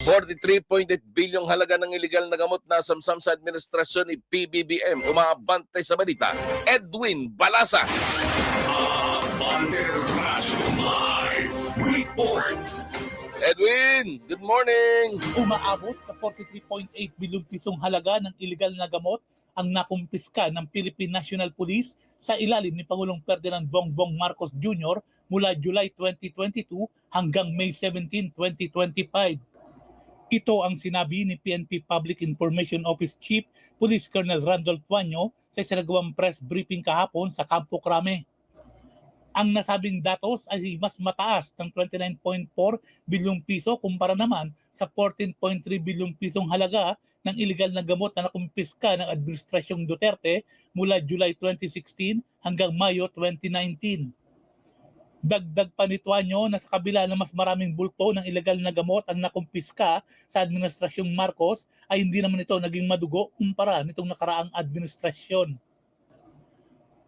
43.8 bilyong halaga ng iligal na gamot na samsam sa administrasyon ni PBBM. Umaabante sa balita, Edwin Balasa. Abante Radyo Live Report. Edwin, good morning! Umaabot sa 43.8 bilyong pisong halaga ng iligal na gamot ang nakumpiska ng Philippine National Police sa ilalim ni Pangulong Ferdinand Bongbong Marcos Jr. mula July 2022 hanggang May 17, 2025. Ito ang sinabi ni PNP Public Information Office Chief Police Colonel Randolph Tuanyo sa isinagawang press briefing kahapon sa Campo Crame. Ang nasabing datos ay mas mataas ng 29.4 bilyong piso kumpara naman sa 14.3 bilyong pisong halaga ng iligal na gamot na nakumpiska ng Administrasyong Duterte mula July 2016 hanggang Mayo 2019. Dagdag pa ni Tuanyo na sa kabila na mas maraming bulto ng ilegal na gamot ang nakumpiska sa Administrasyong Marcos ay hindi naman ito naging madugo kumpara nitong nakaraang administrasyon.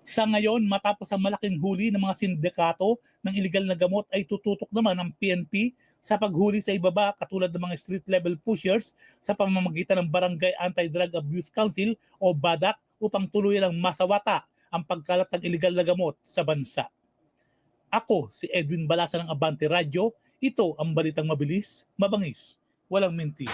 Sa ngayon, matapos ang malaking huli ng mga sindikato ng ilegal na gamot ay tututok naman ang PNP sa paghuli sa ibaba katulad ng mga street level pushers sa pamamagitan ng Barangay Anti-Drug Abuse Council o BADAC upang tuluyan ng masawata ang pagkalat ng ilegal na gamot sa bansa. Ako si Edwin Balasa ng Abante Radyo. Ito ang balitang mabilis, mabangis, walang minti.